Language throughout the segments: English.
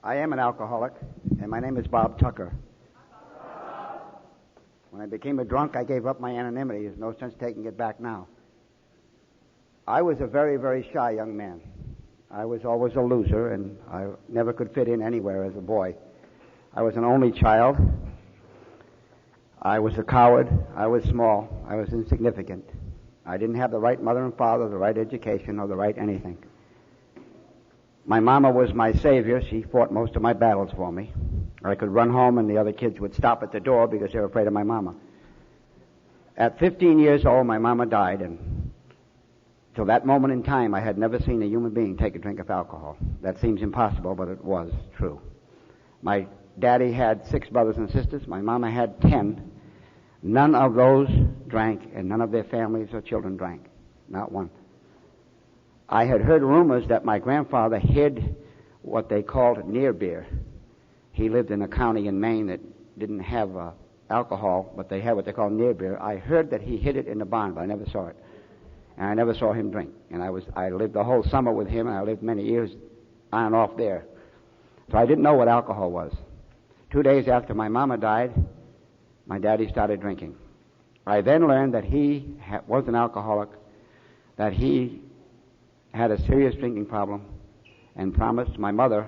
I am an alcoholic, and my name is Bob Tucker. When I became a drunk, I gave up my anonymity. There's no sense taking it back now. I was a very, very shy young man. I was always a loser, and I never could fit in anywhere as a boy. I was an only child. I was a coward. I was small. I was insignificant. I didn't have the right mother and father, the right education, or the right anything. My mama was my savior. She fought most of my battles for me. I could run home and the other kids would stop at the door because they were afraid of my mama. At 15 years old, my mama died, and till that moment in time, I had never seen a human being take a drink of alcohol. That seems impossible, but it was true. My daddy had 6 brothers and sisters. My mama had 10. None of those drank, and none of their families or children drank. Not one. I had heard rumors that my grandfather hid what they called near beer. He lived in a county in Maine that didn't have alcohol, but they had what they called near beer. I heard that he hid it in the barn, but I never saw it. And I never saw him drink. And I lived the whole summer with him, and I lived many years on and off there. So I didn't know what alcohol was. 2 days after my mama died, my daddy started drinking. I then learned that he was an alcoholic, that he had a serious drinking problem, and promised my mother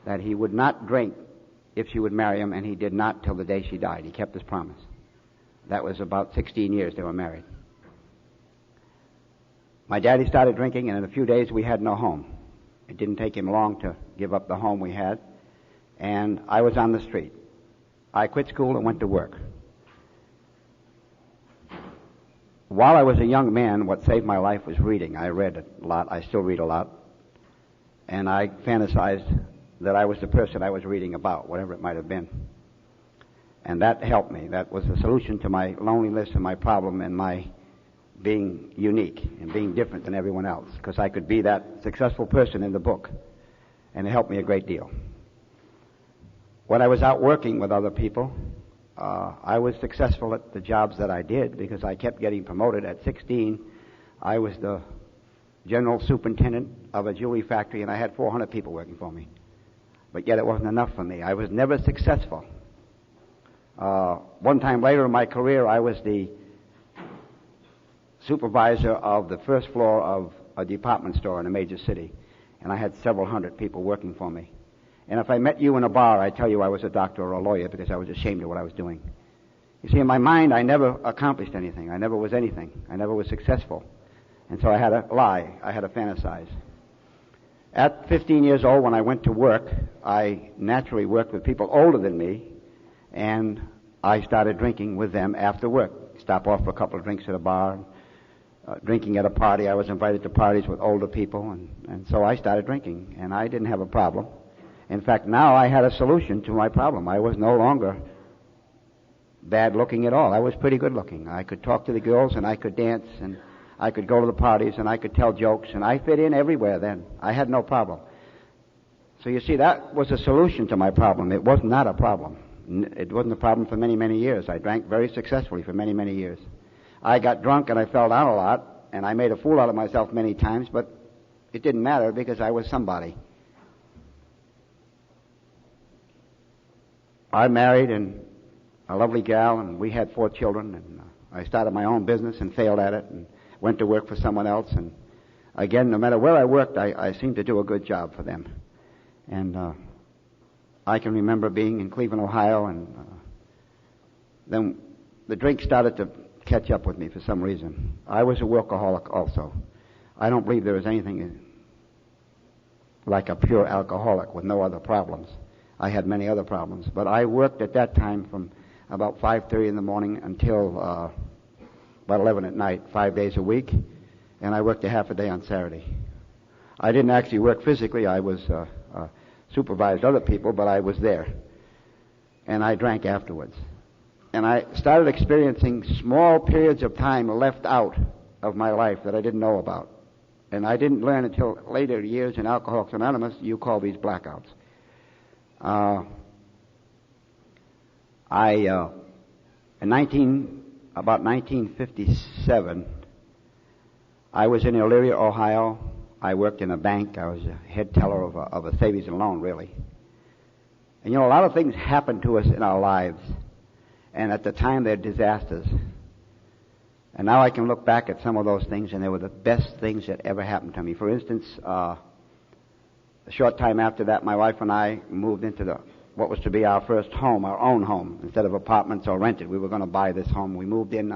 that he would not drink if she would marry him, and he did not till the day she died. He kept his promise. That was about 16 years they were married. My daddy started drinking, and in a few days we had no home. It didn't take him long to give up the home we had, and I was on the street. I quit school and went to work. While I was a young man, what saved my life was reading. I read a lot. I still read a lot. And I fantasized that I was the person I was reading about, whatever it might have been. And that helped me. That was the solution to my loneliness and my problem and my being unique and being different than everyone else, because I could be that successful person in the book. And it helped me a great deal. When I was out working with other people, I was successful at the jobs that I did because I kept getting promoted. At 16, I was the general superintendent of a jewelry factory, and I had 400 people working for me. But yet it wasn't enough for me. I was never successful. One time later in my career, I was the supervisor of the first floor of a department store in a major city, and I had several hundred people working for me. And if I met you in a bar, I'd tell you I was a doctor or a lawyer because I was ashamed of what I was doing. You see, in my mind, I never accomplished anything. I never was anything. I never was successful. And so I had to lie. I had to fantasize. At 15 years old, when I went to work, I naturally worked with people older than me, and I started drinking with them after work. Stop off for a couple of drinks at a bar, drinking at a party. I was invited to parties with older people, and so I started drinking, and I didn't have a problem. In fact, now I had a solution to my problem. I was no longer bad looking at all. I was pretty good looking. I could talk to the girls, and I could dance, and I could go to the parties, and I could tell jokes, and I fit in everywhere then. I had no problem. So you see, that was a solution to my problem. It was not a problem. It wasn't a problem for many, many years. I drank very successfully for many, many years. I got drunk, and I fell down a lot, and I made a fool out of myself many times, but it didn't matter because I was somebody. I married a lovely gal, and we had 4 children, and I started my own business and failed at it and went to work for someone else. And again, no matter where I worked, I seemed to do a good job for them. And I can remember being in Cleveland, Ohio, and then the drink started to catch up with me for some reason. I was a workaholic also. I don't believe there is anything like a pure alcoholic with no other problems. I had many other problems, but I worked at that time from about 5:30 in the morning until about 11 at night, 5 days a week, and I worked a half a day on Saturday. I didn't actually work physically. I was supervised other people, but I was there, and I drank afterwards. And I started experiencing small periods of time left out of my life that I didn't know about, and I didn't learn until later years in Alcoholics Anonymous. You call these blackouts. About 1957, I was in Elyria, Ohio. I worked in a bank. I was a head teller of a savings and loan, really. And you know, a lot of things happen to us in our lives, and at the time they're disasters. And now I can look back at some of those things, and they were the best things that ever happened to me. For instance, a short time after that, my wife and I moved into what was to be our first home, our own home. Instead of apartments or rented, we were going to buy this home. We moved in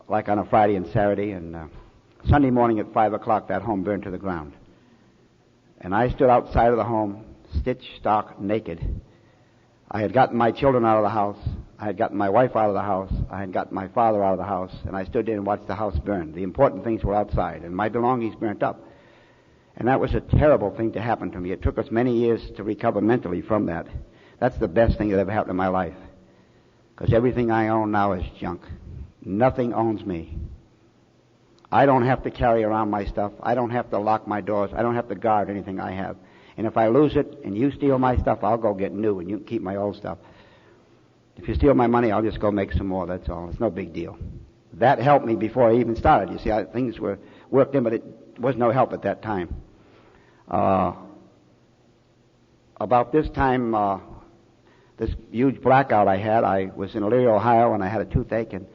like on a Friday and Saturday, and Sunday morning at 5 o'clock, that home burned to the ground. And I stood outside of the home, stitched, stark, naked. I had gotten my children out of the house. I had gotten my wife out of the house. I had gotten my father out of the house. And I stood there and watched the house burn. The important things were outside, and my belongings burnt up. And that was a terrible thing to happen to me. It took us many years to recover mentally from that. That's the best thing that ever happened in my life. Because everything I own now is junk. Nothing owns me. I don't have to carry around my stuff. I don't have to lock my doors. I don't have to guard anything I have. And if I lose it and you steal my stuff, I'll go get new and you can keep my old stuff. If you steal my money, I'll just go make some more, that's all. It's no big deal. That helped me before I even started. You see, things were worked in, but it was no help at that time. About this time, this huge blackout I had, I was in Elyria, Ohio, and I had a toothache, and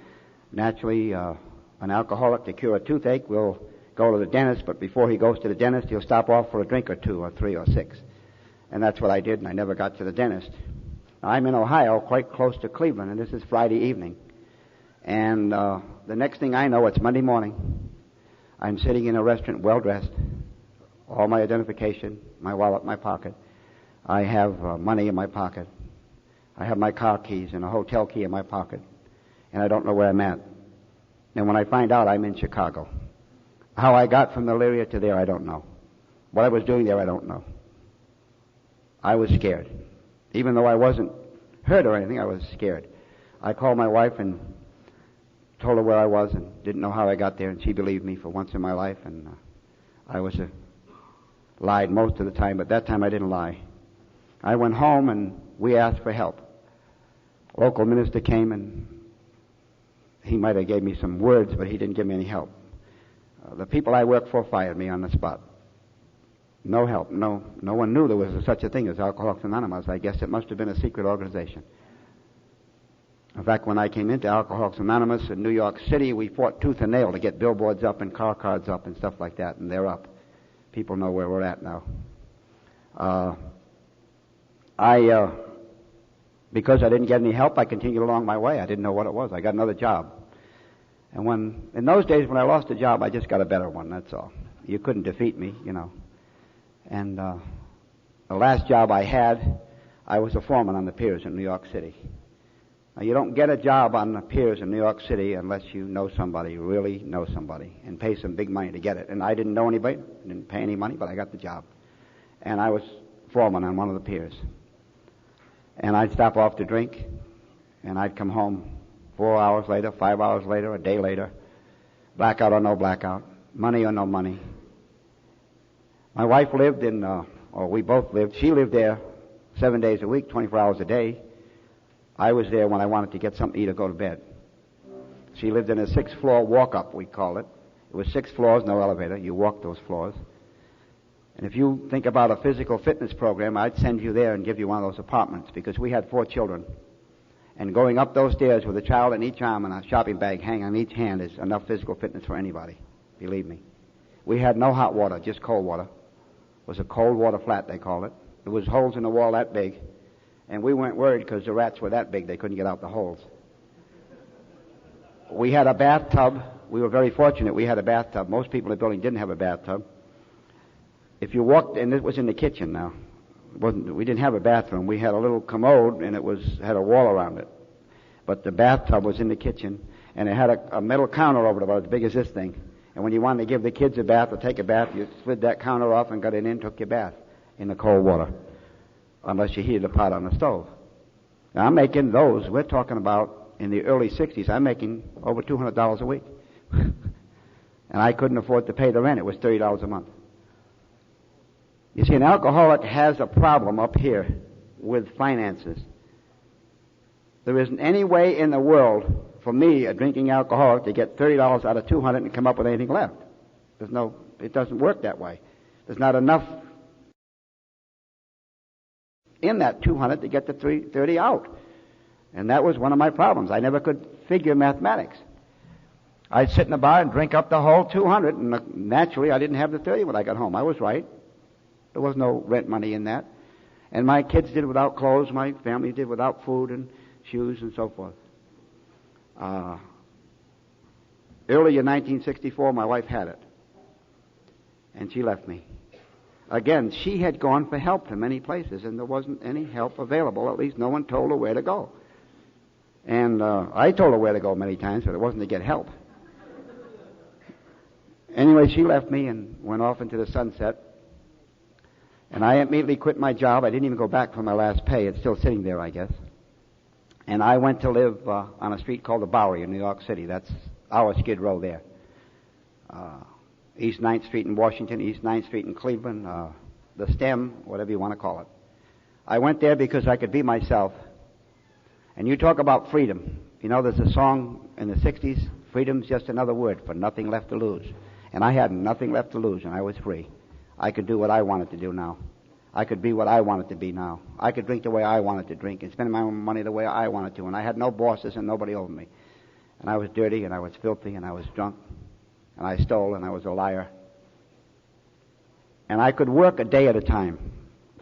naturally, an alcoholic, to cure a toothache, will go to the dentist, but before he goes to the dentist, he'll stop off for a drink or two, or three, or six. And that's what I did, and I never got to the dentist. I'm in Ohio, quite close to Cleveland, and this is Friday evening. And the next thing I know, it's Monday morning. I'm sitting in a restaurant, well-dressed, all my identification, my wallet in my pocket. I have money in my pocket. I have my car keys and a hotel key in my pocket. And I don't know where I'm at. And when I find out, I'm in Chicago. How I got from Elyria to there, I don't know. What I was doing there, I don't know. I was scared. Even though I wasn't hurt or anything, I was scared. I called my wife and told her where I was and didn't know how I got there, and she believed me for once in my life, and I lied most of the time, but that time I didn't lie. I went home and we asked for help. A local minister came and he might have gave me some words, but he didn't give me any help. The people I worked for fired me on the spot. No help. No one knew there was such a thing as Alcoholics Anonymous. I guess it must have been a secret organization. In fact, when I came into Alcoholics Anonymous in New York City, we fought tooth and nail to get billboards up and car cards up and stuff like that, and they're up. People know where we're at now. Because I didn't get any help, I continued along my way. I didn't know what it was. I got another job. And in those days when I lost a job, I just got a better one, that's all. You couldn't defeat me, you know. And the last job I had, I was a foreman on the piers in New York City. Now, you don't get a job on the piers in New York City unless you know somebody, really know somebody, and pay some big money to get it. And I didn't know anybody, didn't pay any money, but I got the job. And I was foreman on one of the piers. And I'd stop off to drink, and I'd come home 4 hours later, 5 hours later, a day later, blackout or no blackout, money or no money. My wife lived or we both lived, she lived there 7 days a week, 24 hours a day. I was there when I wanted to get something to eat or go to bed. She lived in a 6th floor walk-up, we call it. It was 6 floors, no elevator. You walk those floors. And if you think about a physical fitness program, I'd send you there and give you one of those apartments, because we had 4 children. And going up those stairs with a child in each arm and a shopping bag hanging on each hand is enough physical fitness for anybody. Believe me. We had no hot water, just cold water. It was a cold water flat, they called it. There was holes in the wall that big. And we weren't worried because the rats were that big, they couldn't get out the holes. We had a bathtub. We were very fortunate we had a bathtub. Most people in the building didn't have a bathtub. If you walked, and it was in the kitchen now. We didn't have a bathroom. We had a little commode, and had a wall around it. But the bathtub was in the kitchen, and it had a metal counter over it about as big as this thing. And when you wanted to give the kids a bath or take a bath, you slid that counter off and got it in, took your bath in the cold water. Unless you heated the pot on the stove. Now, I'm making those. We're talking about in the early 60s. I'm making over $200 a week. And I couldn't afford to pay the rent. It was $30 a month. You see, an alcoholic has a problem up here with finances. There isn't any way in the world for me, a drinking alcoholic, to get $30 out of $200 and come up with anything left. It doesn't work that way. There's not enough in that 200 to get the 330 out. And that was one of my problems. I never could figure mathematics. I'd sit in the bar and drink up the whole 200, and naturally I didn't have the 30 when I got home. I was right. There was no rent money in that. And my kids did without clothes. My family did without food and shoes and so forth. Early in 1964, my wife had it. And she left me. Again, she had gone for help to many places, and there wasn't any help available. At least no one told her where to go. And I told her where to go many times, but it wasn't to get help. Anyway, she left me and went off into the sunset. And I immediately quit my job. I didn't even go back for my last pay. It's still sitting there, I guess. And I went to live on a street called the Bowery in New York City. That's our Skid Row there. East 9th Street in Washington, East 9th Street in Cleveland, the Stem, whatever you want to call it. I went there because I could be myself. And you talk about freedom. You know, there's a song in the 60s, freedom's just another word for nothing left to lose. And I had nothing left to lose, and I was free. I could do what I wanted to do now. I could be what I wanted to be now. I could drink the way I wanted to drink and spend my own money the way I wanted to. And I had no bosses and nobody over me. And I was dirty and I was filthy and I was drunk and I stole and I was a liar. And I could work a day at a time.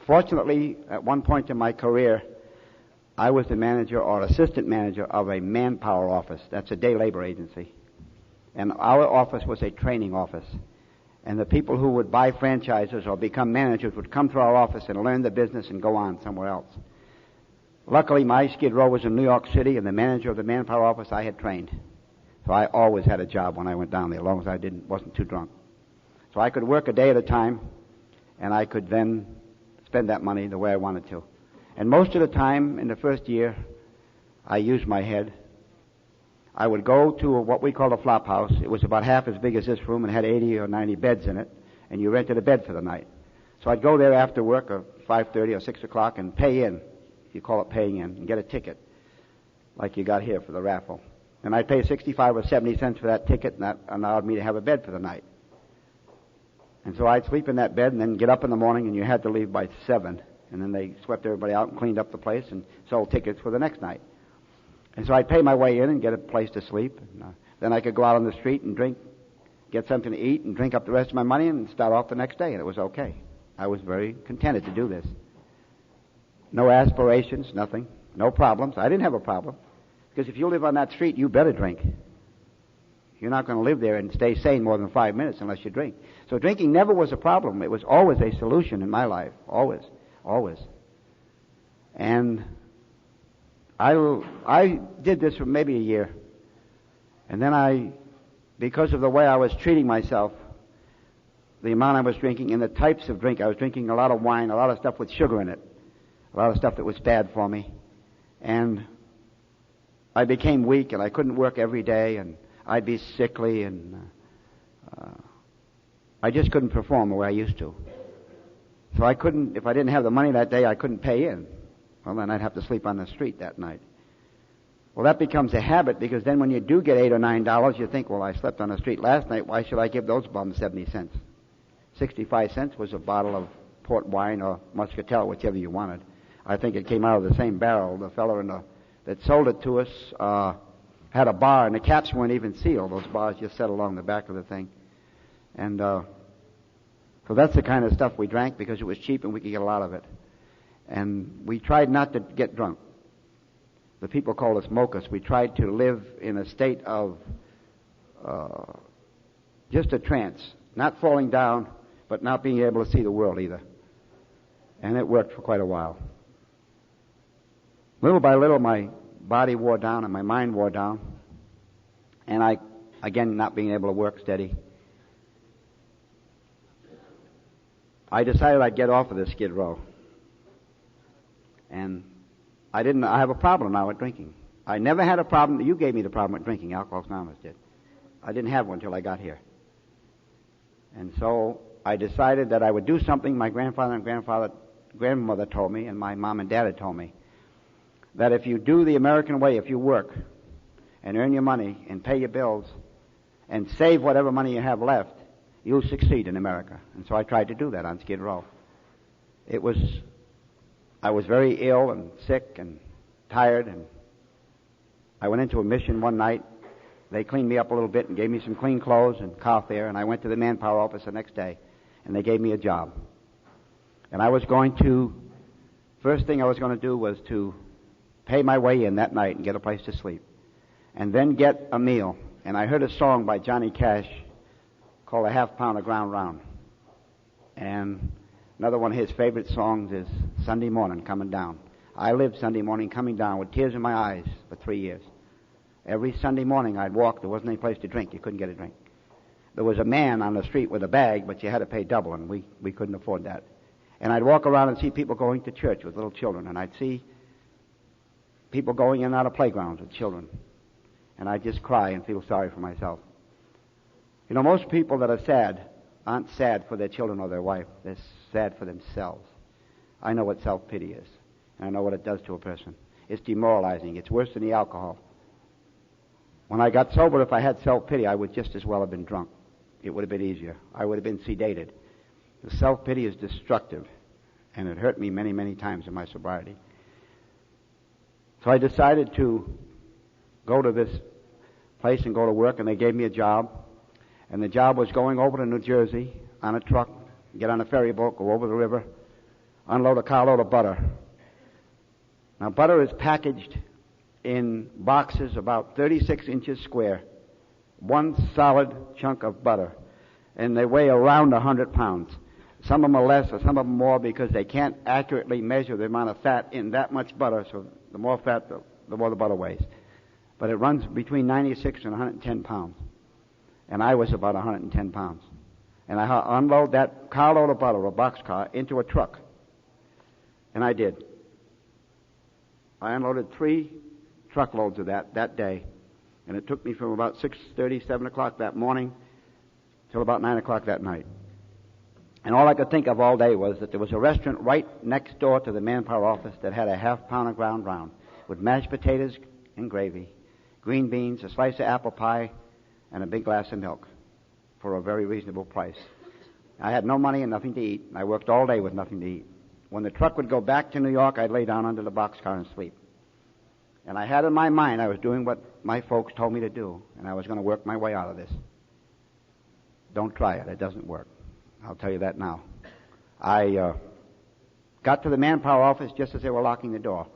Fortunately, at one point in my career, I was the manager or assistant manager of a manpower office. That's a day labor agency. And our office was a training office. And the people who would buy franchises or become managers would come to our office and learn the business and go on somewhere else. Luckily, my Skid Row was in New York City, and the manager of the manpower office I had trained. So I always had a job when I went down there, as long as I wasn't too drunk. So I could work a day at a time, and I could then spend that money the way I wanted to. And most of the time, in the first year, I used my head. I would go to what we call a flop house. It was about half as big as this room and had 80 or 90 beds in it, and you rented a bed for the night. So I'd go there after work at 5:30 or 6 o'clock and pay in. You call it paying in, and get a ticket, like you got here for the raffle. And I'd pay 65 or 70 cents for that ticket, and that allowed me to have a bed for the night. And so I'd sleep in that bed and then get up in the morning, and you had to leave by 7. And then they swept everybody out and cleaned up the place and sold tickets for the next night. And so I'd pay my way in and get a place to sleep. And, then I could go out on the street and drink, get something to eat, and drink up the rest of my money and start off the next day. And it was okay. I was very contented to do this. No aspirations, nothing. No problems. I didn't have a problem. Because if you live on that street, you better drink. You're not going to live there and stay sane more than 5 minutes unless you drink. So drinking never was a problem. It was always a solution in my life. Always. Always. And I did this for maybe a year. And then because of the way I was treating myself, the amount I was drinking and the types of drink, I was drinking a lot of wine, a lot of stuff with sugar in it, a lot of stuff that was bad for me. And I became weak and I couldn't work every day and I'd be sickly and I just couldn't perform the way I used to. So I couldn't, if I didn't have the money that day, I couldn't pay in. Well, then I'd have to sleep on the street that night. Well, that becomes a habit because then when you do get $8 or $9, you think, well, I slept on the street last night. Why should I give those bums 70 cents? 65 cents was a bottle of port wine or muscatel, whichever you wanted. I think it came out of the same barrel. The fellow that sold it to us had a bar, and the caps weren't even sealed. Those bars just set along the back of the thing. And so that's the kind of stuff we drank because it was cheap and we could get a lot of it. And we tried not to get drunk. The people called us mochas. We tried to live in a state of just a trance, not falling down, but not being able to see the world either. And it worked for quite a while. Little by little, my body wore down and my mind wore down. And I, again, not being able to work steady. I decided I'd get off of this Skid Row. And I have a problem now with drinking. I never had a problem. You gave me the problem with drinking. Alcoholics Anonymous did. I didn't have one until I got here. And so I decided that I would do something my grandfather and grandmother told me, and my mom and dad had told me. That if you do the American way, if you work and earn your money and pay your bills and save whatever money you have left, you'll succeed in America. And so I tried to do that on Skid Row. It was I was very ill and sick and tired, and I went into a mission one night. They cleaned me up a little bit and gave me some clean clothes and car fare, and I went to the manpower office the next day, and they gave me a job. And first thing I was going to do was to pay my way in that night and get a place to sleep, and then get a meal. And I heard a song by Johnny Cash called A Half Pound of Ground Round. And another one of his favorite songs is Sunday Morning Coming Down. I lived Sunday morning coming down with tears in my eyes for 3 years. Every Sunday morning I'd walk. There wasn't any place to drink. You couldn't get a drink. There was a man on the street with a bag, but you had to pay double, and we couldn't afford that. And I'd walk around and see people going to church with little children, and I'd see people going in and out of playgrounds with children. And I'd just cry and feel sorry for myself. You know, most people that are sad aren't sad for their children or their wife. They're sad for themselves. I know what self-pity is, and I know what it does to a person. It's demoralizing. It's worse than the alcohol. When I got sober, if I had self-pity, I would just as well have been drunk. It would have been easier. I would have been sedated. The self-pity is destructive, and it hurt me many, many times in my sobriety. So I decided to go to this place and go to work, and they gave me a job. And the job was going over to New Jersey on a truck, get on a ferry boat, go over the river, unload a carload of butter. Now, butter is packaged in boxes about 36 inches square, one solid chunk of butter, and they weigh around 100 pounds. Some of them are less or some of them more because they can't accurately measure the amount of fat in that much butter, so the more fat, the more the butter weighs. But it runs between 96 and 110 pounds, and I was about 110 pounds. And I unload that carload of butter, a boxcar, into a truck, and I did. I unloaded 3 truckloads of that day, and it took me from about 6:30, 7 o'clock that morning till about 9 o'clock that night. And all I could think of all day was that there was a restaurant right next door to the manpower office that had a half pound of ground round with mashed potatoes and gravy, green beans, a slice of apple pie, and a big glass of milk for a very reasonable price. I had no money and nothing to eat. I worked all day with nothing to eat. When the truck would go back to New York, I'd lay down under the boxcar and sleep. And I had in my mind I was doing what my folks told me to do, and I was going to work my way out of this. Don't try it. It doesn't work. I'll tell you that now. I got to the manpower office just as they were locking the door.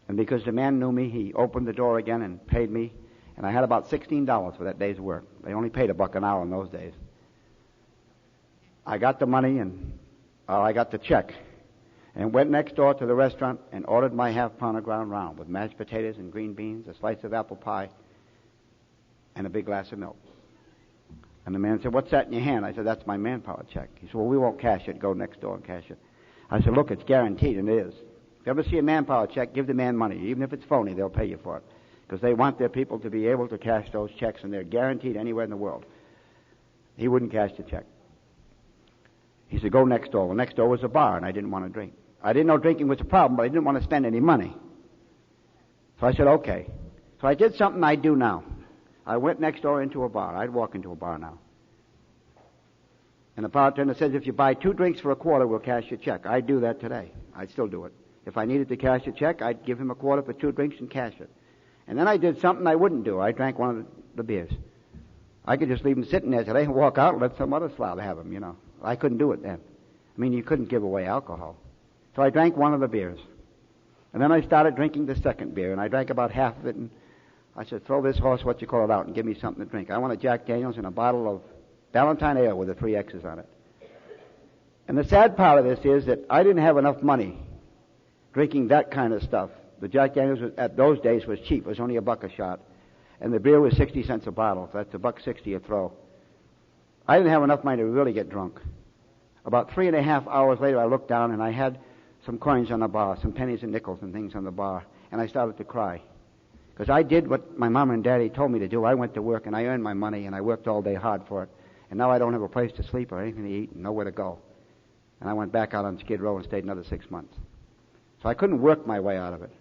And because the man knew me, he opened the door again and paid me. And I had about $16 for that day's work. They only paid $1 an hour in those days. I got the money and I got the check. And went next door to the restaurant and ordered my half pound of ground round with mashed potatoes and green beans, a slice of apple pie, and a big glass of milk. And the man said, "What's that in your hand?" I said, "That's my manpower check." He said, "Well, we won't cash it. Go next door and cash it." I said, "Look, it's guaranteed," and it is. If you ever see a manpower check, give the man money. Even if it's phony, they'll pay you for it. Because they want their people to be able to cash those checks, and they're guaranteed anywhere in the world. He wouldn't cash the check. He said, "Go next door." Well, next door was a bar, and I didn't want to drink. I didn't know drinking was a problem, but I didn't want to spend any money. So I said, okay. So I did something I do now. I went next door into a bar. I'd walk into a bar now. And the bartender says, "If you buy 2 drinks for $0.25, we'll cash your check." I'd do that today. I'd still do it. If I needed to cash a check, I'd give him $0.25 for 2 drinks and cash it. And then I did something I wouldn't do. I drank one of the beers. I could just leave them sitting there today and walk out and let some other slob have them, you know. I couldn't do it then. I mean, you couldn't give away alcohol. So I drank one of the beers. And then I started drinking the second beer, and I drank about half of it, and I said, "Throw this horse, out, and give me something to drink. I want a Jack Daniels and a bottle of Ballantine Ale with the 3 X's on it." And the sad part of this is that I didn't have enough money drinking that kind of stuff. The Jack Daniels at those days was cheap. It was only $1 a shot. And the beer was 60 cents a bottle. So that's $1.60 a throw. I didn't have enough money to really get drunk. About 3.5 hours later, I looked down, and I had some coins on the bar, some pennies and nickels and things on the bar, and I started to cry. Because I did what my mom and daddy told me to do. I went to work, and I earned my money, and I worked all day hard for it. And now I don't have a place to sleep or anything to eat and nowhere to go. And I went back out on Skid Row and stayed another 6 months. So I couldn't work my way out of it.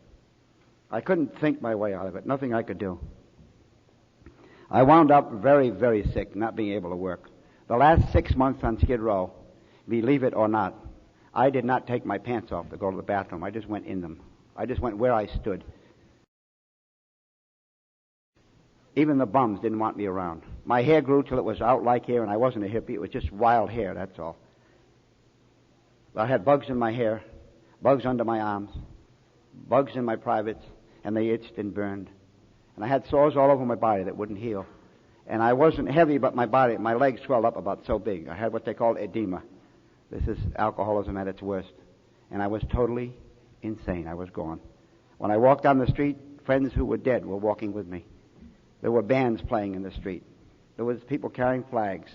I couldn't think my way out of it. Nothing I could do. I wound up very, very sick, not being able to work. The last 6 months on Skid Row, believe it or not, I did not take my pants off to go to the bathroom. I just went in them. I just went where I stood. Even the bums didn't want me around. My hair grew till it was out like hair, and I wasn't a hippie. It was just wild hair, that's all. I had bugs in my hair, bugs under my arms, bugs in my privates, and they itched and burned. And I had sores all over my body that wouldn't heal. And I wasn't heavy, but my legs swelled up about so big. I had what they call edema. This is alcoholism at its worst. And I was totally insane. I was gone. When I walked down the street, friends who were dead were walking with me. There were bands playing in the street. There was people carrying flags.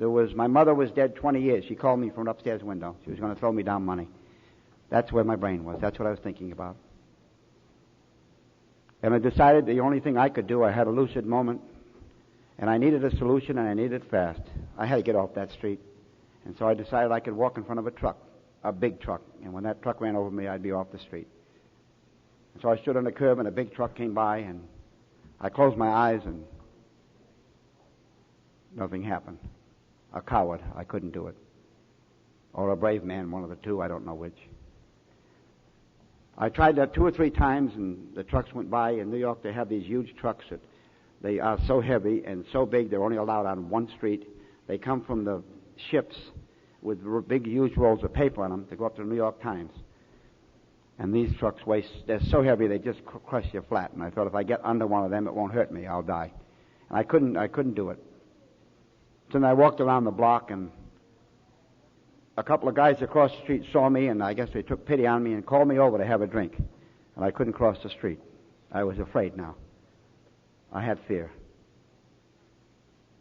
My mother was dead 20 years. She called me from an upstairs window. She was going to throw me down money. That's where my brain was. That's what I was thinking about. And I decided the only thing I could do, I had a lucid moment, and I needed a solution, and I needed it fast. I had to get off that street. And so I decided I could walk in front of a truck, a big truck, and when that truck ran over me, I'd be off the street. And so I stood on the curb, and a big truck came by, and I closed my eyes, and nothing happened. A coward, I couldn't do it. Or a brave man, one of the two, I don't know which. I tried that 2 or 3 times, and the trucks went by. In New York, they have these huge trucks that they are so heavy and so big, they're only allowed on one street. They come from the ships with big, huge rolls of paper on them to go up to the New York Times. And these trucks they're so heavy, they just crush you flat. And I thought, if I get under one of them, it won't hurt me. I'll die. And I couldn't do it. So then I walked around the block, and a couple of guys across the street saw me, and I guess they took pity on me and called me over to have a drink. And I couldn't cross the street. I was afraid now. I had fear.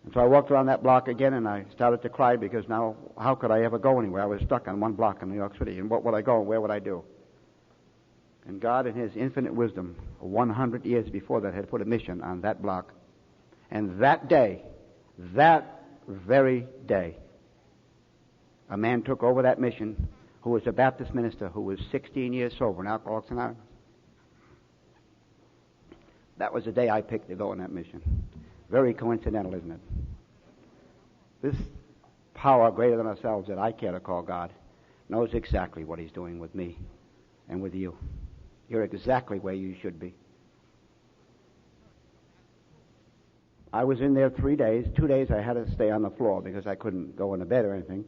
And so I walked around that block again, and I started to cry, because now how could I ever go anywhere? I was stuck on one block in New York City, and what would I go, and where would I do? And God, in His infinite wisdom, 100 years before that, had put a mission on that block. And that day, that very day, a man took over that mission who was a Baptist minister who was 16 years sober in Alcoholics Anonymous. That was the day I picked to go on that mission. Very coincidental, isn't it? This power greater than ourselves that I care to call God knows exactly what He's doing with me and with you. You're exactly where you should be. I was in there 3 days. 2 days I had to stay on the floor because I couldn't go into bed or anything.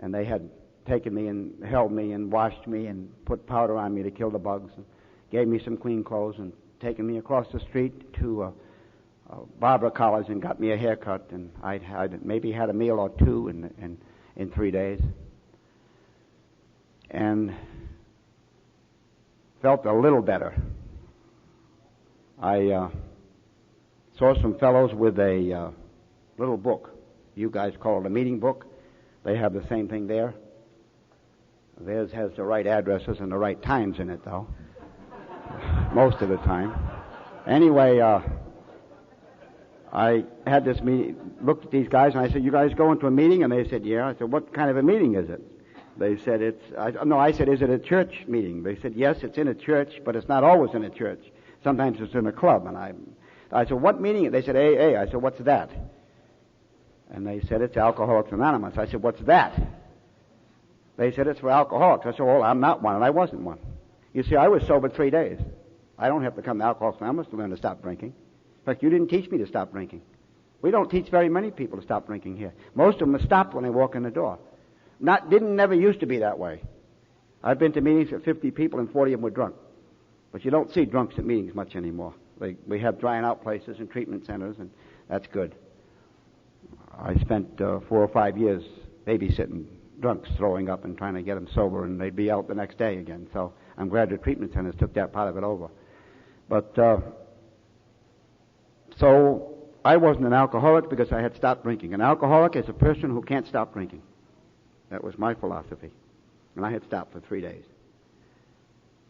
And they had taken me and held me and washed me and put powder on me to kill the bugs and gave me some clean clothes and taken me across the street to Barbara College and got me a haircut. And I'd maybe had a meal or two in 3 days. And felt a little better. I saw some fellows with a little book. You guys call it a meeting book. They have the same thing there. Theirs has the right addresses and the right times in it, though. Most of the time. Anyway, I had this meeting, looked at these guys, and I said, "You guys going to a meeting?" And they said, "Yeah." I said, "What kind of a meeting is it?" They said, I said, "Is it a church meeting?" They said, "Yes, it's in a church, but it's not always in a church. Sometimes it's in a club." And I said, "What meeting?" They said, "AA." I said, "What's that?" And they said, "It's Alcoholics Anonymous." I said, "What's that?" They said, "It's for alcoholics." I said, "Well, I'm not one," and I wasn't one. You see, I was sober 3 days. I don't have to come to Alcoholics Anonymous to learn to stop drinking. In fact, you didn't teach me to stop drinking. We don't teach very many people to stop drinking here. Most of them are stopped when they walk in the door. Never used to be that way. I've been to meetings with 50 people and 40 of them were drunk. But you don't see drunks at meetings much anymore. We have drying out places and treatment centers, and that's good. I spent 4 or 5 years babysitting drunks, throwing up and trying to get them sober, and they'd be out the next day again. So I'm glad the treatment centers took that part of it over. But so I wasn't an alcoholic because I had stopped drinking. An alcoholic is a person who can't stop drinking. That was my philosophy. And I had stopped for 3 days.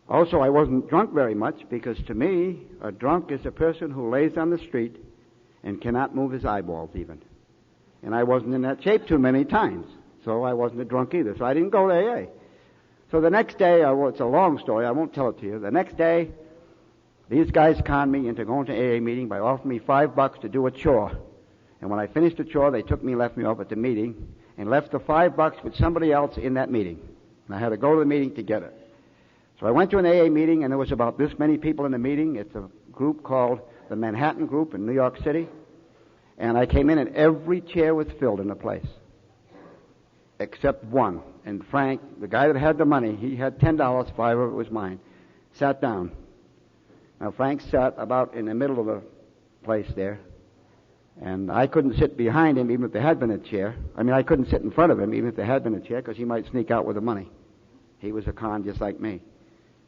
Also, I wasn't drunk very much because to me, a drunk is a person who lays on the street and cannot move his eyeballs even. And I wasn't in that shape too many times. So I wasn't a drunk either. So I didn't go to AA. So the next day, it's a long story. I won't tell it to you. The next day, these guys conned me into going to AA meeting by offering me $5 to do a chore. And when I finished the chore, they took me and left me off at the meeting and left the $5 with somebody else in that meeting. And I had to go to the meeting to get it. So I went to an AA meeting, and there was about this many people in the meeting. It's a group called the Manhattan Group in New York City. And I came in, and every chair was filled in the place, except one. And Frank, the guy that had the money, he had $10, 5 of it was mine, sat down. Now, Frank sat about in the middle of the place there, and I couldn't sit behind him even if there had been a chair. I mean, I couldn't sit in front of him even if there had been a chair, because he might sneak out with the money. He was a con just like me.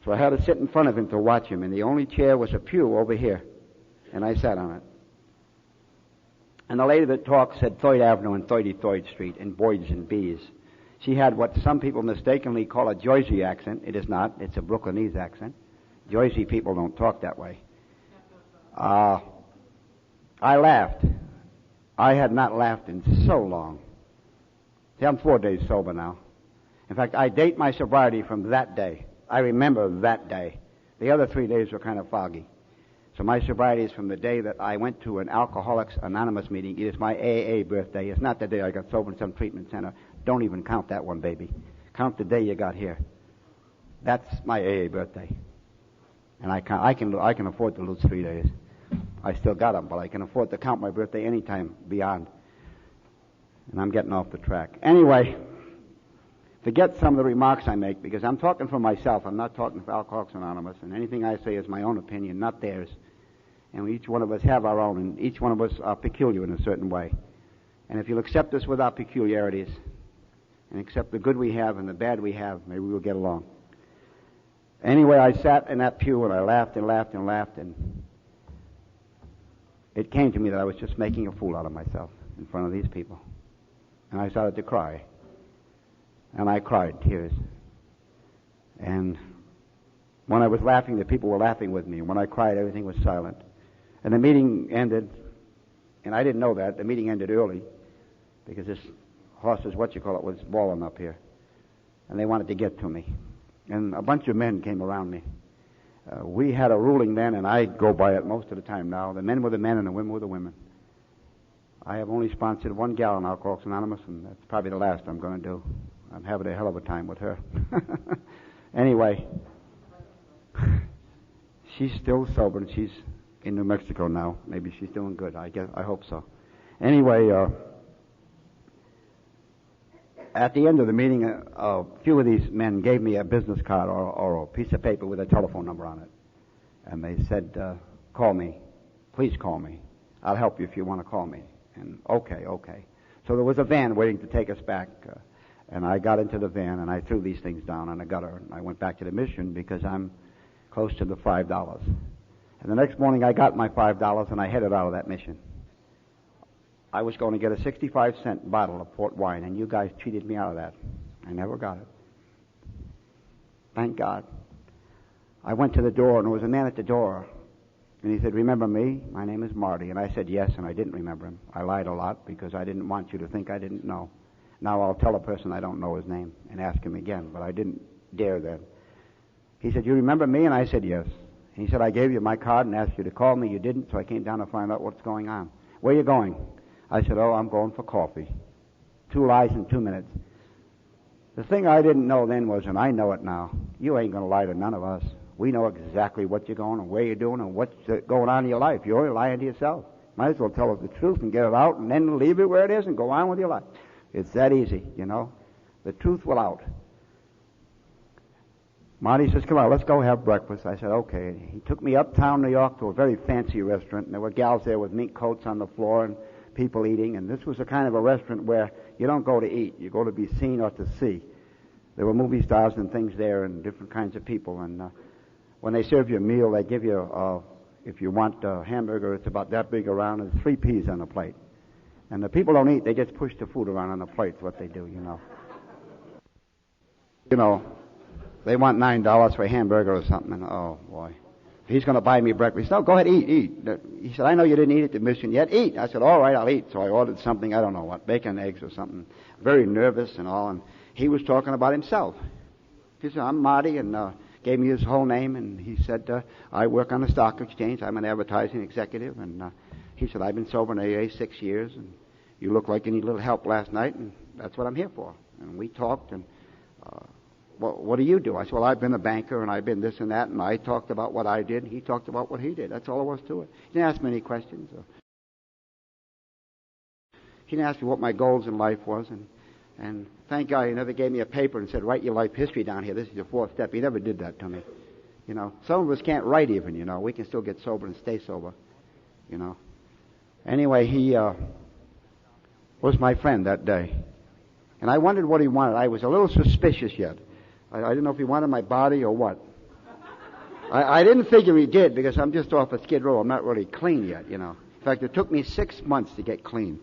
So I had to sit in front of him to watch him, and the only chair was a pew over here, and I sat on it. And the lady that talked said 3rd Avenue and 33rd Street in Boyd's and B's. She had what some people mistakenly call a Jersey accent. It is not. It's a Brooklynese accent. Jersey people don't talk that way. I laughed. I had not laughed in so long. See, I'm 4 days sober now. In fact, I date my sobriety from that day. I remember that day. The other 3 days were kind of foggy. So my sobriety is from the day that I went to an Alcoholics Anonymous meeting. It is my AA birthday. It's not the day I got sober in some treatment center. Don't even count that one, baby. Count the day you got here. That's my AA birthday. And I can afford to lose 3 days. I still got them, but I can afford to count my birthday anytime beyond. And I'm getting off the track. Anyway, forget some of the remarks I make, because I'm talking for myself. I'm not talking for Alcoholics Anonymous, and anything I say is my own opinion, not theirs. And each one of us have our own, and each one of us are peculiar in a certain way. And if you'll accept us with our peculiarities, and accept the good we have and the bad we have, maybe we'll get along. Anyway, I sat in that pew, and I laughed and laughed and laughed, and it came to me that I was just making a fool out of myself in front of these people. And I started to cry. And I cried tears. And when I was laughing, the people were laughing with me. And when I cried, everything was silent. And the meeting ended, and I didn't know that. The meeting ended early, because this horse's was balling up here. And they wanted to get to me. And a bunch of men came around me. We had a ruling then, and I go by it most of the time now. The men were the men and the women were the women. I have only sponsored one gal in Alcoholics Anonymous, and that's probably the last I'm going to do. I'm having a hell of a time with her. Anyway, she's still sober, and she's in New Mexico now. Maybe she's doing good. I hope so. Anyway, at the end of the meeting, a few of these men gave me a business card or a piece of paper with a telephone number on it. And they said, call me. Please call me. I'll help you if you want to call me. And okay. So there was a van waiting to take us back. And I got into the van, and I threw these things down on the gutter. And I went back to the mission because I'm close to the $5. And the next morning, I got my $5, and I headed out of that mission. I was going to get a 65-cent bottle of port wine, and you guys cheated me out of that. I never got it. Thank God. I went to the door, and there was a man at the door. And he said, remember me? My name is Marty. And I said yes, and I didn't remember him. I lied a lot because I didn't want you to think I didn't know. Now I'll tell a person I don't know his name and ask him again, but I didn't dare then. He said, you remember me? And I said yes. And he said, I gave you my card and asked you to call me. You didn't, so I came down to find out what's going on. Where are you going? I said, I'm going for coffee. 2 lies in 2 minutes. The thing I didn't know then was, and I know it now, you ain't going to lie to none of us. We know exactly what you're going and where you're doing and what's going on in your life. You're only lying to yourself. Might as well tell us the truth and get it out and then leave it where it is and go on with your life. It's that easy, you know. The truth will out. Marty says, come on, let's go have breakfast. I said, okay. He took me uptown New York to a very fancy restaurant, and there were gals there with mink coats on the floor and people eating, and this was a kind of a restaurant where you don't go to eat, you go to be seen or to see. There were movie stars and things there and different kinds of people, and when they serve you a meal, they give you, if you want a hamburger, it's about that big around, and 3 peas on the plate. And the people don't eat, they just push the food around on the plate. It's what they do, you know. You know, they want $9 for a hamburger or something, and oh, boy. He's going to buy me breakfast. No, go ahead, eat. He said, I know you didn't eat at the mission yet. Eat. I said, all right, I'll eat. So I ordered something, I don't know what, bacon, eggs or something. Very nervous and all, and he was talking about himself. He said, I'm Marty, and gave me his whole name, and he said, I work on the stock exchange. I'm an advertising executive, and he said, I've been sober in AA 6 years, and you look like you need a little help last night, and that's what I'm here for. And we talked, and well, what do you do? I said, well, I've been a banker, and I've been this and that, and I talked about what I did, and he talked about what he did. That's all there was to it. He didn't ask me any questions. He didn't ask me what my goals in life was, and thank God he never gave me a paper and said, write your life history down here. This is your fourth step. He never did that to me. You know, some of us can't write even, you know. We can still get sober and stay sober, you know. Anyway, he was my friend that day. And I wondered what he wanted. I was a little suspicious yet. I didn't know if he wanted my body or what. I didn't figure he did because I'm just off a Skid Row. I'm not really clean yet, you know. In fact, it took me 6 months to get clean.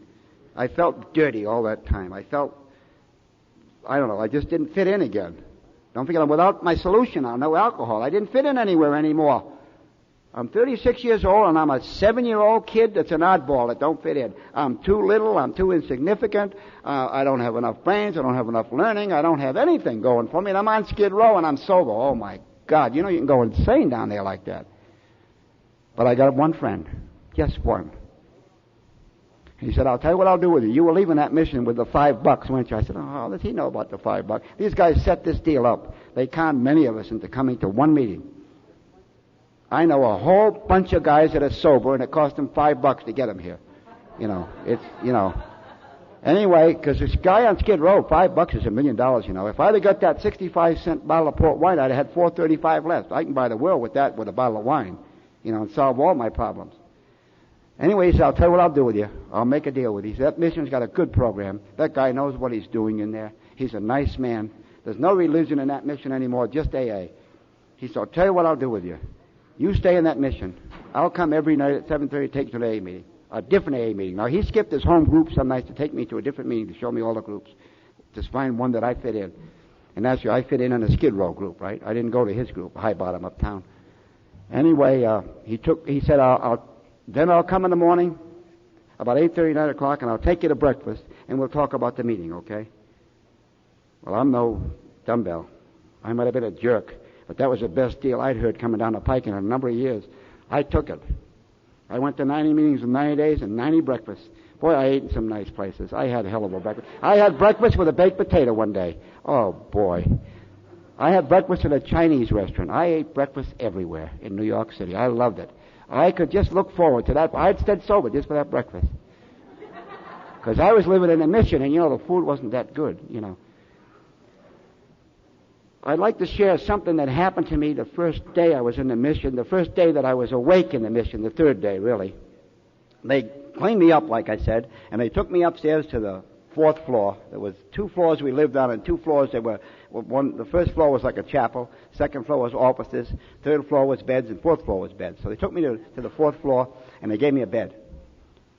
I felt dirty all that time. I felt, I don't know, I just didn't fit in again. Don't forget, I'm without my solution now, no alcohol. I didn't fit in anywhere anymore. I'm 36 years old, and I'm a 7-year-old kid that's an oddball that don't fit in. I'm too little. I'm too insignificant. I don't have enough brains. I don't have enough learning. I don't have anything going for me, and I'm on Skid Row, and I'm sober. Oh, my God. You know, you can go insane down there like that. But I got one friend, just one. He said, I'll tell you what I'll do with you. You were leaving that mission with the $5, weren't you? I said, oh, how does he know about the $5? These guys set this deal up. They conned many of us into coming to one meeting. I know a whole bunch of guys that are sober, and it cost them $5 to get them here. You know, it's, you know. Anyway, because this guy on Skid Row, $5 is $1 million, you know. If I'd have got that 65-cent bottle of port wine, I'd have had $4.35 left. I can buy the world with that, with a bottle of wine, you know, and solve all my problems. Anyway, he said, I'll tell you what I'll do with you. I'll make a deal with you. He said, that mission's got a good program. That guy knows what he's doing in there. He's a nice man. There's no religion in that mission anymore, just AA. He said, I'll tell you what I'll do with you. You stay in that mission. I'll come every night at 7:30 to take you to an AA meeting, a different AA meeting. Now, he skipped his home group some nights to take me to a different meeting to show me all the groups, to find one that I fit in. And that's where I fit in a Skid Row group, right? I didn't go to his group, High Bottom uptown. Anyway, he said, I'll come in the morning about 8:30, 9 o'clock, and I'll take you to breakfast, and we'll talk about the meeting, okay? Well, I'm no dumbbell. I might have been a jerk, but that was the best deal I'd heard coming down the pike in a number of years. I took it. I went to 90 meetings in 90 days and 90 breakfasts. Boy, I ate in some nice places. I had a hell of a breakfast. I had breakfast with a baked potato one day. Oh, boy. I had breakfast at a Chinese restaurant. I ate breakfast everywhere in New York City. I loved it. I could just look forward to that. I'd stayed sober just for that breakfast. Because I was living in a mission, and, you know, the food wasn't that good, you know. I'd like to share something that happened to me the first day I was in the mission, the first day that I was awake in the mission, the third day, really. They cleaned me up, like I said, and they took me upstairs to the fourth floor. There was 2 floors we lived on, and 2 floors they were one. The first floor was like a chapel, second floor was offices, third floor was beds, and fourth floor was beds. So they took me to the fourth floor, and they gave me a bed.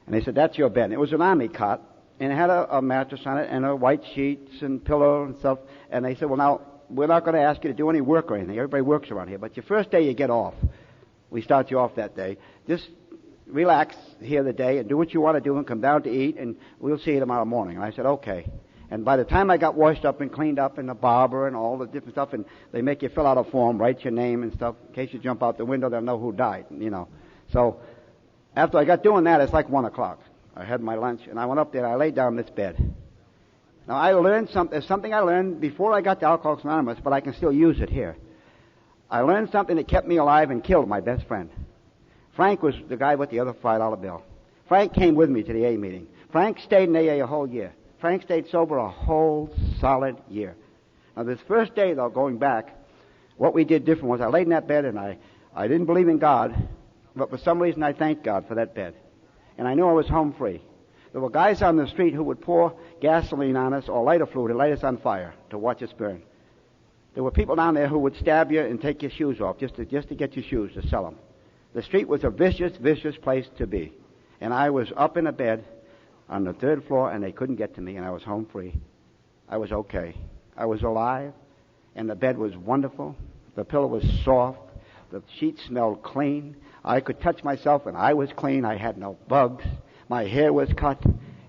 And they said, that's your bed. And it was an army cot, and it had a mattress on it, and a white sheets and pillow and stuff. And they said, well, now, we're not going to ask you to do any work or anything. Everybody works around here. But your first day you get off. We start you off that day. Just relax here the day and do what you want to do and come down to eat, and we'll see you tomorrow morning. And I said, okay. And by the time I got washed up and cleaned up and the barber and all the different stuff, and they make you fill out a form, write your name and stuff. In case you jump out the window, they'll know who died, you know. So after I got doing that, it's like 1 o'clock. I had my lunch, and I went up there and I laid down in this bed. Now, I learned something I learned before I got to Alcoholics Anonymous, but I can still use it here. I learned something that kept me alive and killed my best friend. Frank was the guy with the other $5 bill. Frank came with me to the AA meeting. Frank stayed in AA a whole year. Frank stayed sober a whole solid year. Now, this first day, though, going back, what we did different was I laid in that bed, and I didn't believe in God, but for some reason I thanked God for that bed. And I knew I was home free. There were guys on the street who would pour gasoline on us or lighter fluid and light us on fire to watch us burn. There were people down there who would stab you and take your shoes off just to get your shoes to sell them. The street was a vicious, vicious place to be. And I was up in a bed on the 3rd floor, and they couldn't get to me, and I was home free. I was okay. I was alive, and the bed was wonderful. The pillow was soft. The sheets smelled clean. I could touch myself, and I was clean. I had no bugs. My hair was cut,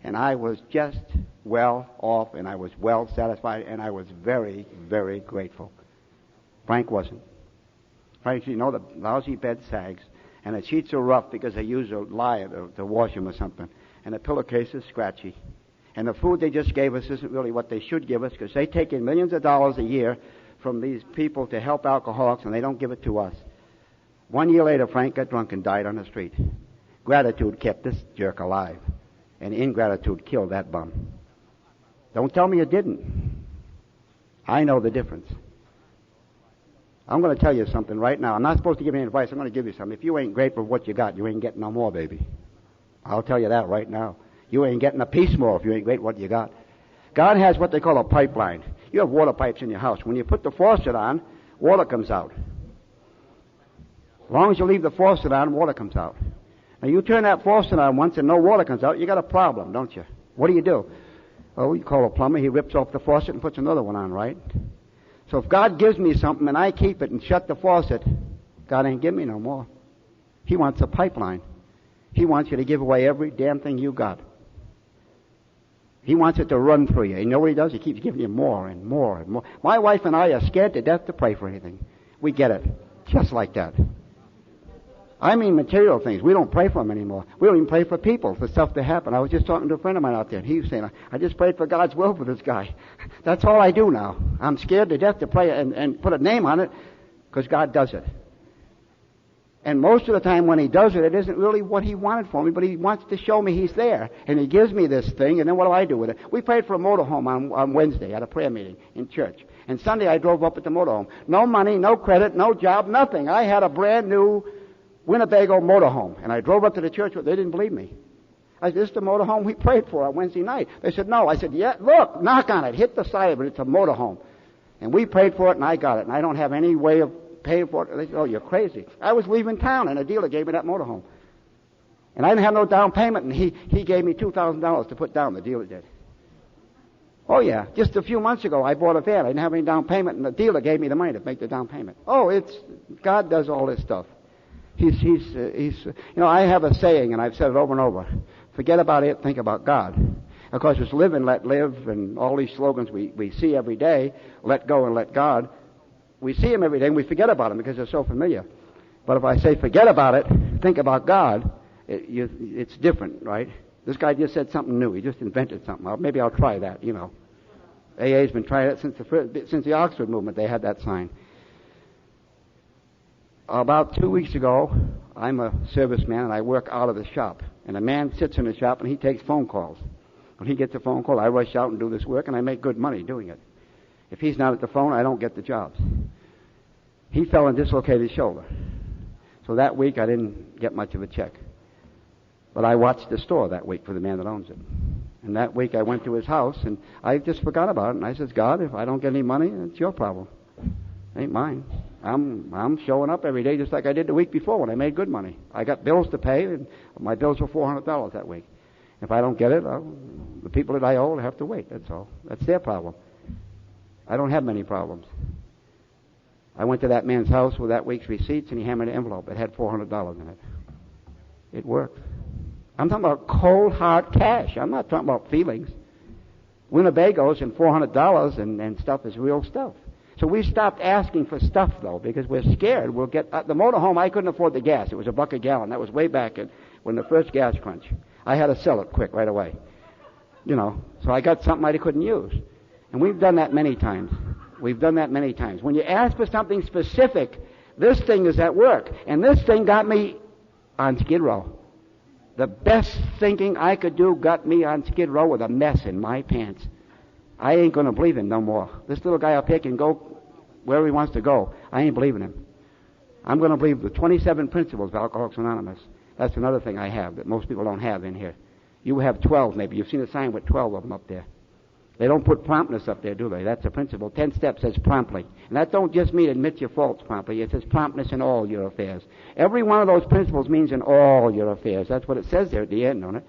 and I was just well off, and I was well satisfied, and I was very, very grateful. Frank wasn't. Frank, you know, the lousy bed sags, and the sheets are rough because they use a lye to wash them or something, and the pillowcase is scratchy. And the food they just gave us isn't really what they should give us because they take in millions of dollars a year from these people to help alcoholics, and they don't give it to us. 1 year later, Frank got drunk and died on the street. Gratitude kept this jerk alive, and ingratitude killed that bum. Don't tell me it didn't. I know the difference. I'm going to tell you something right now. I'm not supposed to give you any advice. I'm going to give you something. If you ain't grateful for what you got, you ain't getting no more, baby. I'll tell you that right now. You ain't getting a piece more if you ain't grateful for what you got. God has what they call a pipeline. You have water pipes in your house. When you put the faucet on, water comes out. As long as you leave the faucet on, water comes out. Now, you turn that faucet on once and no water comes out, you got a problem, don't you? What do? Oh, you call a plumber. He rips off the faucet and puts another one on, right? So if God gives me something and I keep it and shut the faucet, God ain't give me no more. He wants a pipeline. He wants you to give away every damn thing you got. He wants it to run through you. You know what he does? He keeps giving you more and more and more. My wife and I are scared to death to pray for anything. We get it. Just like that. I mean material things. We don't pray for them anymore. We don't even pray for people, for stuff to happen. I was just talking to a friend of mine out there, and he was saying, I just prayed for God's will for this guy. That's all I do now. I'm scared to death to pray and put a name on it, because God does it. And most of the time when he does it, it isn't really what he wanted for me, but he wants to show me he's there. And he gives me this thing, and then what do I do with it? We prayed for a motorhome on Wednesday at a prayer meeting in church. And Sunday I drove up at the motorhome. No money, no credit, no job, nothing. I had a brand new Winnebago motorhome. And I drove up to the church, but they didn't believe me. I said, this is the motorhome we prayed for on Wednesday night. They said, no. I said, yeah, look, knock on it. Hit the side of it. It's a motorhome. And we prayed for it, and I got it. And I don't have any way of paying for it. They said, oh, you're crazy. I was leaving town, and a dealer gave me that motorhome. And I didn't have no down payment, and he gave me $2,000 to put down, the dealer did. Oh, yeah. Just a few months ago, I bought a van. I didn't have any down payment, and the dealer gave me the money to make the down payment. Oh, God does all this stuff. I have a saying, and I've said it over and over. Forget about it, think about God. Of course, it's live and let live, and all these slogans we see every day, let go and let God. We see them every day, and we forget about them because they're so familiar. But if I say forget about it, think about God, it's different, right? This guy just said something new. He just invented something. Maybe I'll try that, AA's been trying it since the Oxford movement. They had that sign. About 2 weeks ago, I'm a serviceman, and I work out of the shop. And a man sits in the shop, and he takes phone calls. When he gets a phone call, I rush out and do this work, and I make good money doing it. If he's not at the phone, I don't get the jobs. He fell and dislocated his shoulder. So that week, I didn't get much of a check. But I watched the store that week for the man that owns it. And that week, I went to his house, and I just forgot about it. And I says, God, if I don't get any money, it's your problem. It ain't mine. I'm showing up every day just like I did the week before when I made good money. I got bills to pay, and my bills were $400 that week. If I don't get it, the people that I owe have to wait. That's all. That's their problem. I don't have many problems. I went to that man's house with that week's receipts, and he handed me an envelope. It had $400 in it. It worked. I'm talking about cold, hard cash. I'm not talking about feelings. Winnebagos and $400 and stuff is real stuff. So we stopped asking for stuff, though, because we're scared. We'll get the motorhome. I couldn't afford the gas. It was $1 a gallon. That was way back when the first gas crunch. I had to sell it quick right away. So I got something I couldn't use. And we've done that many times. When you ask for something specific, this thing is at work. And this thing got me on Skid Row. The best thinking I could do got me on Skid Row with a mess in my pants. I ain't going to believe him no more. This little guy up here can go wherever he wants to go. I ain't believing him. I'm going to believe the 27 principles of Alcoholics Anonymous. That's another thing I have that most people don't have in here. You have 12 maybe. You've seen a sign with 12 of them up there. They don't put promptness up there, do they? That's a principle. 10 steps says promptly. And that don't just mean admit your faults promptly. It says promptness in all your affairs. Every one of those principles means in all your affairs. That's what it says there at the end, don't it?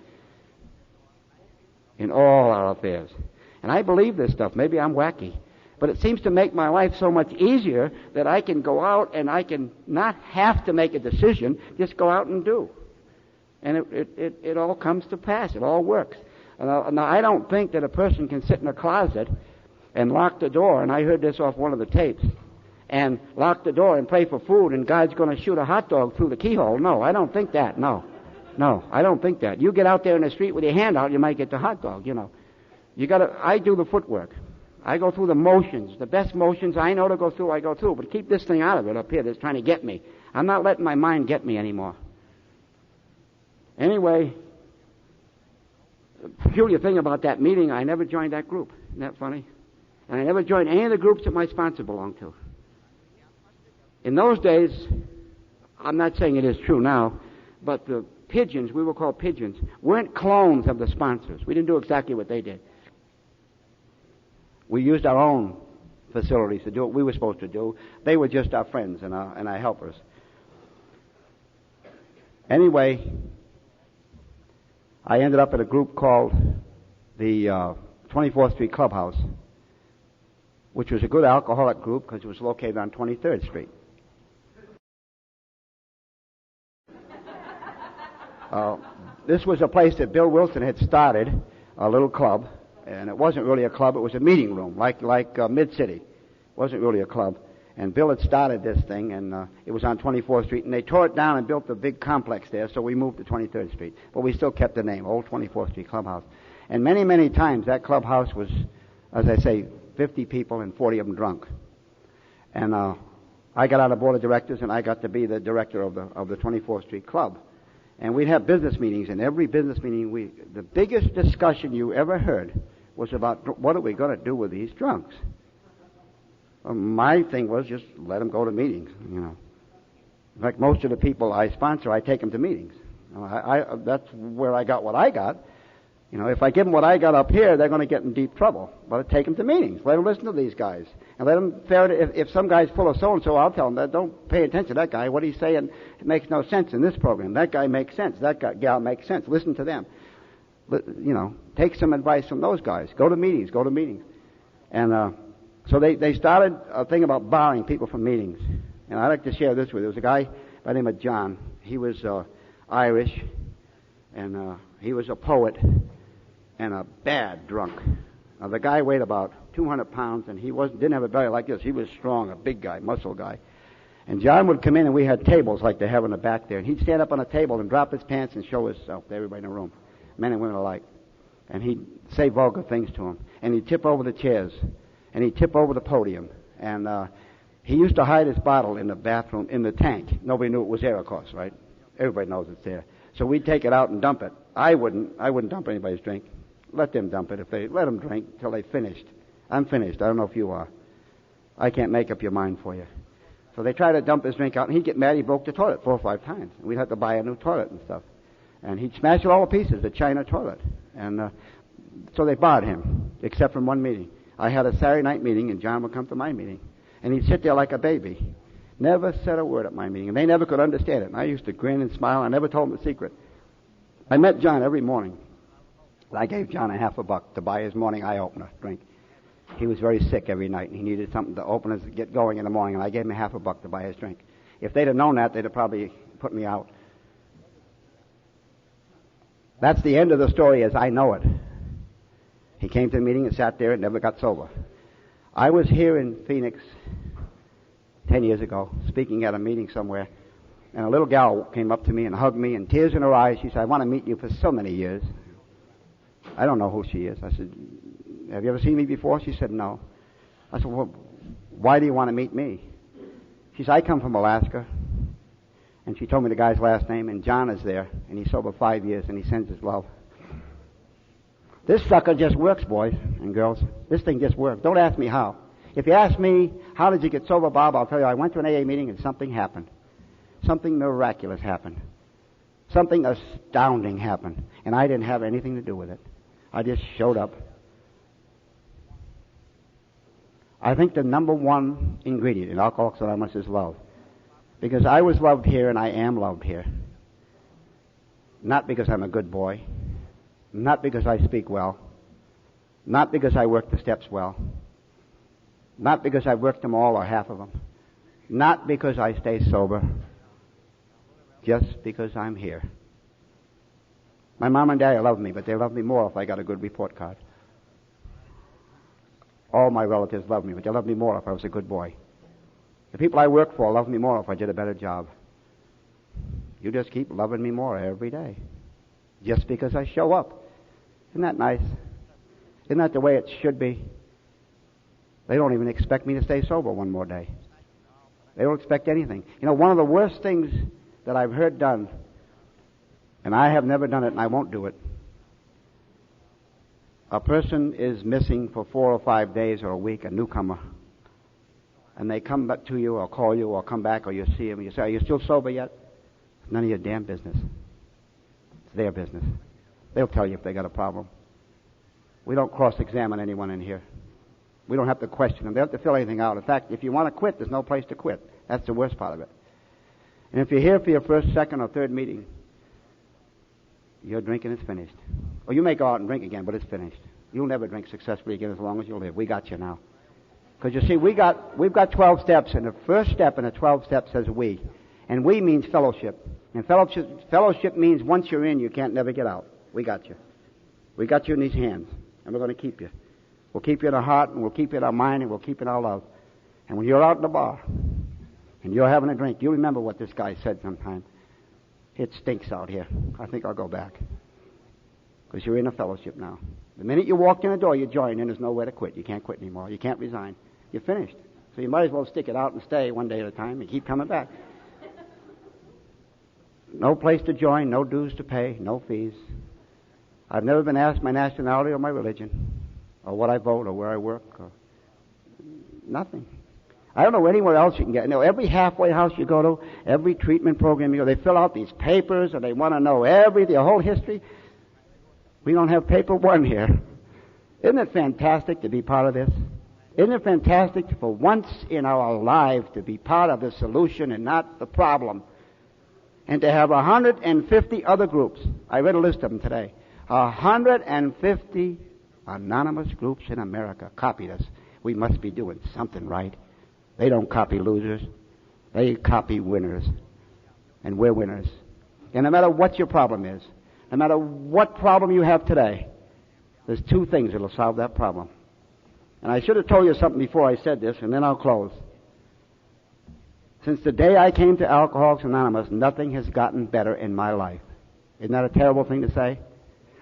In all our affairs. And I believe this stuff. Maybe I'm wacky. But it seems to make my life so much easier that I can go out and I can not have to make a decision, just go out and do. And it all comes to pass. It all works. Now, I don't think that a person can sit in a closet and lock the door, and I heard this off one of the tapes, and lock the door and pray for food, and God's going to shoot a hot dog through the keyhole. No, I don't think that. No, I don't think that. You get out there in the street with your hand out, you might get the hot dog, I do the footwork. I go through the motions. The best motions I know to go through, I go through. But keep this thing out of it up here that's trying to get me. I'm not letting my mind get me anymore. Anyway, the peculiar thing about that meeting, I never joined that group. Isn't that funny? And I never joined any of the groups that my sponsor belonged to. In those days, I'm not saying it is true now, but the pigeons, we were called pigeons, weren't clones of the sponsors. We didn't do exactly what they did. We used our own facilities to do what we were supposed to do. They were just our friends and our helpers. Anyway, I ended up at a group called the 24th Street Clubhouse, which was a good alcoholic group because it was located on 23rd Street. This was a place that Bill Wilson had started, a little club, and it wasn't really a club, it was a meeting room, like Mid-City. It wasn't really a club. And Bill had started this thing, and it was on 24th Street, and they tore it down and built a big complex there, so we moved to 23rd Street. But we still kept the name, Old 24th Street Clubhouse. And many, many times that clubhouse was, as I say, 50 people and 40 of them drunk. And I got on the board of directors, and I got to be the director of the 24th Street Club. And we'd have business meetings, and every business meeting, the biggest discussion you ever heard was about what are we going to do with these drunks. My thing was just let them go to meetings, you know. In fact, most of the people I sponsor, I take them to meetings. That's where I got what I got. You know, if I give them what I got up here, they're going to get in deep trouble. But I take them to meetings. Let them listen to these guys. And let them ferret it. If some guy's full of so-and-so, I'll tell them that don't pay attention to that guy. What he's saying, it makes no sense in this program. That guy makes sense. That gal makes sense. Listen to them. You know, take some advice from those guys. Go to meetings. And so they started a thing about barring people from meetings. And I'd like to share this with you. There was a guy by the name of John. He was Irish, and he was a poet and a bad drunk. Now, the guy weighed about 200 pounds, and he didn't have a belly like this. He was strong, a big guy, muscle guy. And John would come in, and we had tables like they have in the back there. And he'd stand up on a table and drop his pants and show himself to everybody in the room, men and women alike. And he'd say vulgar things to them. And he'd tip over the chairs. And he'd tip over the podium. And he used to hide his bottle in the bathroom, in the tank. Nobody knew it was there, of course, right? Everybody knows it's there. So we'd take it out and dump it. I wouldn't dump anybody's drink. Let them dump it. Let them drink till they finished. I'm finished. I don't know if you are. I can't make up your mind for you. So they tried to dump his drink out, and he'd get mad. He broke the toilet 4 or 5 times. We'd have to buy a new toilet and stuff. And he'd smash it all to pieces, the China toilet. And so they barred him, except from one meeting. I had a Saturday night meeting, and John would come to my meeting. And he'd sit there like a baby. Never said a word at my meeting. And they never could understand it. And I used to grin and smile. I never told them the secret. I met John every morning. I gave John $50 to buy his morning eye opener drink. He was very sick every night, and he needed something to open us, get going in the morning, and I gave him $50 to buy his drink. If they'd have known that, they'd have probably put me out. That's the end of the story as I know it. He came to the meeting and sat there and never got sober. I was here in Phoenix 10 years ago, speaking at a meeting somewhere, and a little gal came up to me and hugged me, and tears in her eyes. She said, "I want to meet you for so many years." I don't know who she is. I said, "Have you ever seen me before?" She said, "No." I said, "Well, why do you want to meet me?" She said, "I come from Alaska." And she told me the guy's last name, and John is there, and he's sober 5 years, and he sends his love. This sucker just works, boys and girls. This thing just works. Don't ask me how. If you ask me, how did you get sober, Bob, I'll tell you, I went to an AA meeting and something happened. Something miraculous happened. Something astounding happened. And I didn't have anything to do with it. I just showed up. I think the number one ingredient in Alcoholics Anonymous is love. Because I was loved here and I am loved here. Not because I'm a good boy. Not because I speak well. Not because I work the steps well. Not because I worked them all or half of them. Not because I stay sober. Just because I'm here. My mom and dad love me, but they love me more if I got a good report card. All my relatives love me, but they love me more if I was a good boy. The people I work for love me more if I did a better job. You just keep loving me more every day. Just because I show up. Isn't that nice? Isn't that the way it should be? They don't even expect me to stay sober one more day. They don't expect anything. You know, one of the worst things that I've heard done, and I have never done it and I won't do it, a person is missing for 4 or 5 days or a week, a newcomer, and they come back to you or call you or come back or you see them and you say, "Are you still sober yet?" It's none of your damn business. It's their business. They'll tell you if they got a problem. We don't cross-examine anyone in here. We don't have to question them. They don't have to fill anything out. In fact, if you want to quit, there's no place to quit. That's the worst part of it. And if you're here for your first, second, or third meeting, your drinking is finished. Or you may go out and drink again, but it's finished. You'll never drink successfully again as long as you live. We got you now. Because you see, we've got 12 steps, and the first step in the 12 steps says we. And we means fellowship. And fellowship means once you're in, you can't never get out. We got you. We got you in these hands, and we're going to keep you. We'll keep you in our heart, and we'll keep you in our mind, and we'll keep you in our love. And when you're out in the bar, and you're having a drink, you remember what this guy said sometime. It stinks out here. I think I'll go back. Because you're in a fellowship now. The minute you walk in the door, you join, and there's nowhere to quit. You can't quit anymore. You can't resign. You're finished. So you might as well stick it out and stay one day at a time and keep coming back. No place to join, no dues to pay, no fees. I've never been asked my nationality or my religion, or what I vote, or where I work, or nothing. I don't know anywhere else you can get. You know, every halfway house you go to, every treatment program you go, they fill out these papers, and they want to know everything, the whole history. We don't have paper one here. Isn't it fantastic to be part of this? Isn't it fantastic for once in our lives to be part of the solution and not the problem? And to have 150 other groups. I read a list of them today. 150 anonymous groups in America copied us. We must be doing something right. They don't copy losers. They copy winners. And we're winners. And no matter what your problem is, no matter what problem you have today, there's two things that will solve that problem. And I should have told you something before I said this, and then I'll close. Since the day I came to Alcoholics Anonymous, nothing has gotten better in my life. Isn't that a terrible thing to say?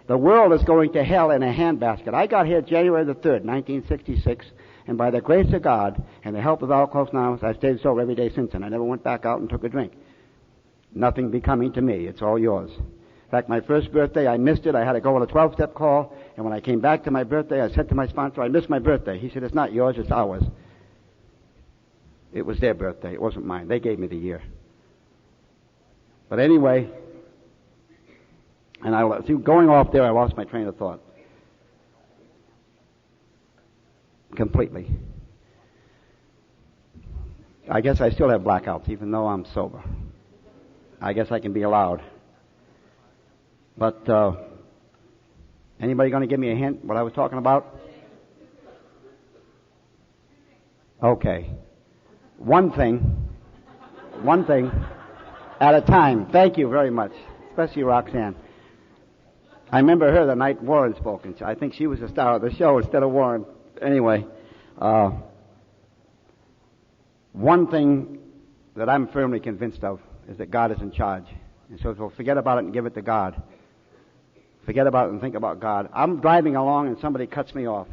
The world is going to hell in a handbasket. I got here January the 3rd, 1966, and by the grace of God and the help of Alcoholics Anonymous, I've stayed sober every day since then. I never went back out and took a drink. Nothing becoming to me. It's all yours. In fact, my first birthday, I missed it. I had to go on a 12-step call, and when I came back to my birthday, I said to my sponsor, "I missed my birthday." He said, "It's not yours, it's ours." It was their birthday. It wasn't mine. They gave me the year. But anyway, and going off there, I lost my train of thought. Completely. I guess I still have blackouts, even though I'm sober. I guess I can be allowed. But anybody going to give me a hint what I was talking about? Okay. One thing at a time. Thank you very much, especially Roxanne. I remember her the night Warren spoke, and I think she was the star of the show instead of Warren. Anyway, one thing that I'm firmly convinced of is that God is in charge. And so we'll forget about it and give it to God. Forget about it and think about God. I'm driving along and somebody cuts me off.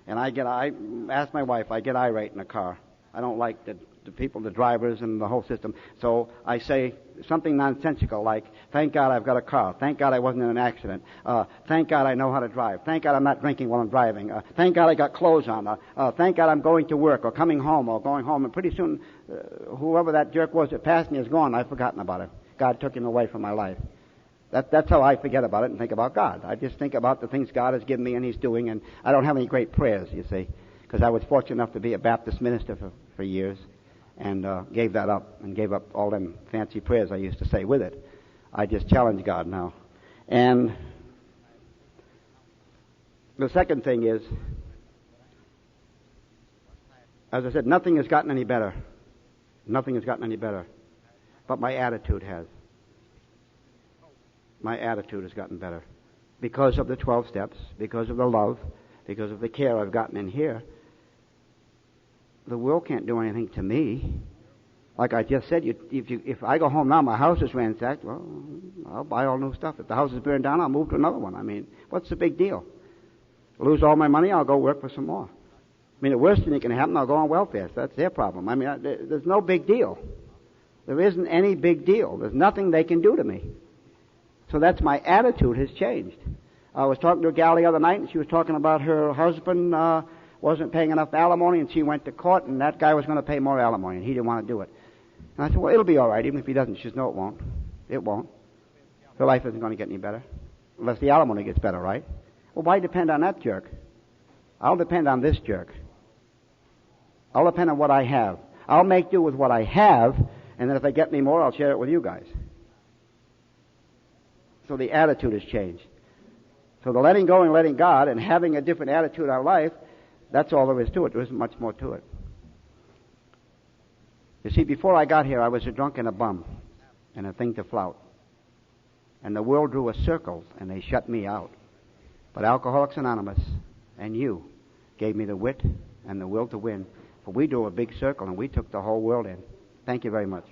And I ask my wife, I get irate in the car. I don't like the people, the drivers, and the whole system. So I say something nonsensical like, "Thank God I've got a car. Thank God I wasn't in an accident. Thank God I know how to drive. Thank God I'm not drinking while I'm driving. Thank God I got clothes on. Thank God I'm going to work or coming home or going home." And pretty soon, whoever that jerk was that passed me is gone. I've forgotten about it. God took him away from my life. That's how I forget about it and think about God. I just think about the things God has given me and He's doing, and I don't have any great prayers, you see, because I was fortunate enough to be a Baptist minister for years, and gave that up, and gave up all them fancy prayers I used to say with it. I just challenge God now. And the second thing is, as I said, nothing has gotten any better. Nothing has gotten any better. But my attitude has. My attitude has gotten better. Because of the 12 steps, because of the love, because of the care I've gotten in here. The world can't do anything to me. Like I just said, if I go home now, my house is ransacked, well, I'll buy all new stuff. If the house is burned down, I'll move to another one. I mean, what's the big deal? Lose all my money, I'll go work for some more. mean, the worst thing that can happen, I'll go on welfare. So that's their problem. I mean, there's no big deal. There isn't any big deal. There's nothing they can do to me. So that's my attitude has changed. I was talking to a gal the other night, and she was talking about her husband wasn't paying enough alimony, and she went to court, and that guy was going to pay more alimony, and he didn't want to do it. And I said, well, it'll be all right, even if he doesn't. She says, no, it won't. It won't. Her life isn't going to get any better unless the alimony gets better, right? Well, why depend on that jerk? I'll depend on this jerk. I'll depend on what I have. I'll make do with what I have, and then if I get any more, I'll share it with you guys. So the attitude has changed. So the letting go and letting God and having a different attitude in our life, that's all there is to it. There isn't much more to it. You see, before I got here, I was a drunk and a bum and a thing to flout. And the world drew a circle, and they shut me out. But Alcoholics Anonymous and you gave me the wit and the will to win. For we drew a big circle, and we took the whole world in. Thank you very much.